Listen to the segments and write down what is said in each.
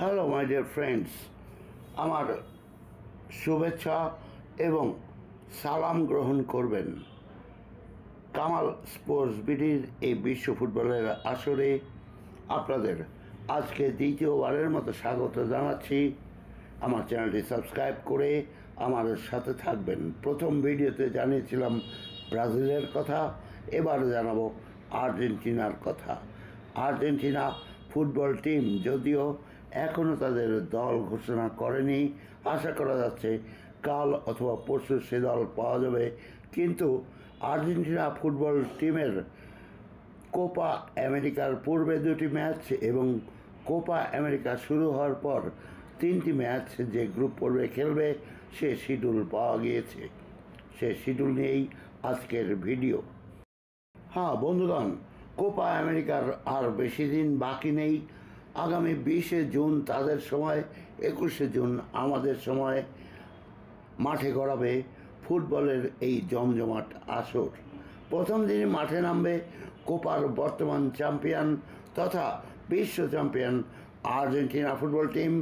Hello my dear friends, আমার শুভেচ্ছা এবং সালাম গ্রহণ করবেন। কামাল স্পোর্টস বিডির এই বিশ্ব ফুটবলের আসরে আপনাদের আজকে দ্বিতীয়বারের মতো স্বাগত জানাচ্ছি। আমার চ্যানেলটি সাবস্ক্রাইব করে আমার সাথে থাকবেন। প্রথম ভিডিওতে জানিয়েছিলাম ব্রাজিলের কথা, এবার জানাবো আর্জেন্টিনার কথা। আর্জেন্টিনা ফুটবল টিম যদিও এখনও তাদের দল ঘোষণা করেনি, আশা করা যাচ্ছে কাল অথবা পরশু সে দল পাওয়া যাবে। কিন্তু আর্জেন্টিনা ফুটবল টিমের কোপা আমেরিকার পূর্বে 2টি ম্যাচ এবং কোপা আমেরিকা শুরু হওয়ার পর 3টি ম্যাচ যে গ্রুপ পর্বে খেলবে সে শিডিউল পাওয়া গিয়েছে। সে শিডিউল নিয়েই আজকের ভিডিও। হ্যাঁ বন্ধুগণ, কোপা আমেরিকার আর বেশি দিন বাকি নেই। আগামী 20শে জুন তাদের সময়, 21শে জুন আমাদের সময় মাঠে গড়াবে ফুটবলের এই জমজমাট আসর। প্রথম দিনই মাঠে নামবে কোপার বর্তমান চ্যাম্পিয়ন তথা বিশ্ব চ্যাম্পিয়ন আর্জেন্টিনা ফুটবল টিম।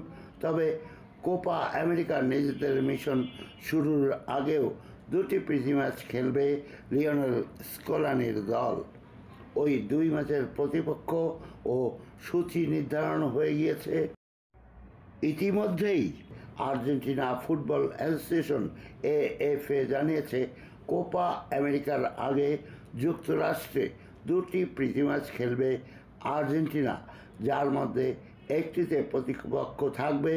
তবে কোপা আমেরিকার নিজেদের মিশন শুরুর আগেও 2টি প্রীতি ম্যাচ খেলবে লিওনেল স্কলানির দল। ওই 2 ম্যাচের প্রতিপক্ষ ও সূচি নির্ধারণ হয়ে গিয়েছে ইতিমধ্যেই। আর্জেন্টিনা ফুটবল অ্যাসোসিয়েশন AFA জানিয়েছে কোপা আমেরিকার আগে যুক্তরাষ্ট্রে 2টি প্রীতি ম্যাচ খেলবে আর্জেন্টিনা, যার মধ্যে একটিতে প্রতিপক্ষ থাকবে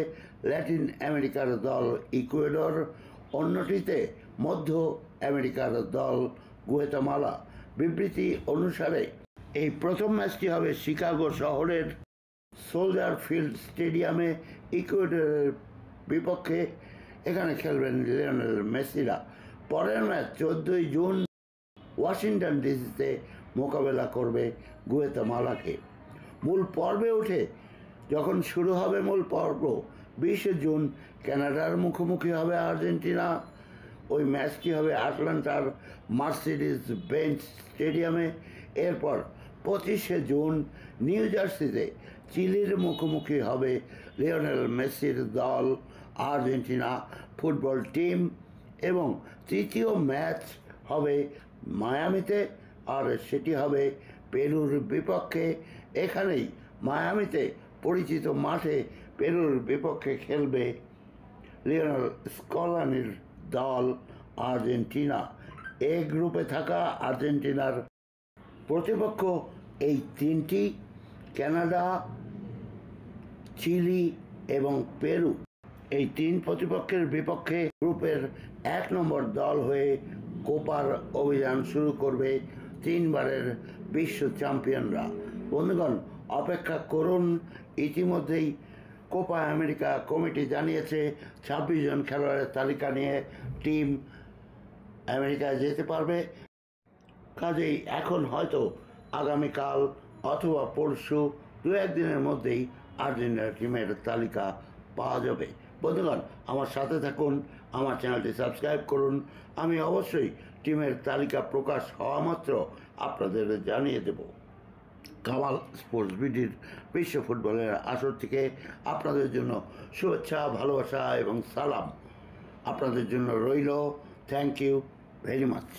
ল্যাটিন আমেরিকার দল ইকুয়েডর, অন্যটিতে মধ্য আমেরিকার দল গুয়াতেমালা। বিবৃতি অনুসারে এই প্রথম ম্যাচটি হবে শিকাগো শহরের সোলজার ফিল্ড স্টেডিয়ামে ইকুয়েডরের বিপক্ষে। এখানে খেলবেন লিওনেল মেসিরা। পরের ম্যাচ 14ই জুন ওয়াশিংটন ডিসিতে মোকাবেলা করবে গুয়াতেমালাকে। মূল পর্বে উঠে যখন শুরু হবে মূল পর্ব 20শে জুন কানাডার মুখোমুখি হবে আর্জেন্টিনা। ওই ম্যাচটি হবে আটলান্টার মার্সিডিজ বেঞ্চ স্টেডিয়ামে। এরপর 25শে জুন নিউ জার্সিতে চিলির মুখোমুখি হবে লিওনেল মেসির দল আর্জেন্টিনা ফুটবল টিম। এবং তৃতীয় ম্যাচ হবে মায়ামিতে, আর সেটি হবে পেরুর বিপক্ষে। এখানেই মায়ামিতে পরিচিত মাঠে পেরুর বিপক্ষে খেলবে লিওনেল স্কলানির দল আর্জেন্টিনা। এ গ্রুপে থাকা আর্জেন্টিনার প্রতিপক্ষ এই 3টি: কানাডা, চিলি এবং পেরু। এই 3 প্রতিপক্ষের বিপক্ষে গ্রুপের 1 নম্বর দল হয়ে কোপার অভিযান শুরু করবে 3 বারের বিশ্ব চ্যাম্পিয়নরা। বন্ধুগণ, অপেক্ষা করুন। ইতিমধ্যেই কোপা আমেরিকা কমিটি জানিয়েছে 26 জন খেলোয়াড়ের তালিকা নিয়ে টিম আমেরিকায় যেতে পারবে। কাজেই এখন হয়তো আগামীকাল অথবা পরশু 2-1 দিনের মধ্যেই আর্জেন্টিনা টিমের তালিকা পাওয়া যাবে। বন্ধুগণ, আমার সাথে থাকুন, আমার চ্যানেলটি সাবস্ক্রাইব করুন। আমি অবশ্যই টিমের তালিকা প্রকাশ হওয়া মাত্র আপনাদের জানিয়ে দেব। কামাল স্পোর্টস বিডির বিশ্ব ফুটবলের আসর থেকে আপনাদের জন্য শুভেচ্ছা, ভালোবাসা এবং সালাম আপনাদের জন্য রইল। Thank you very much.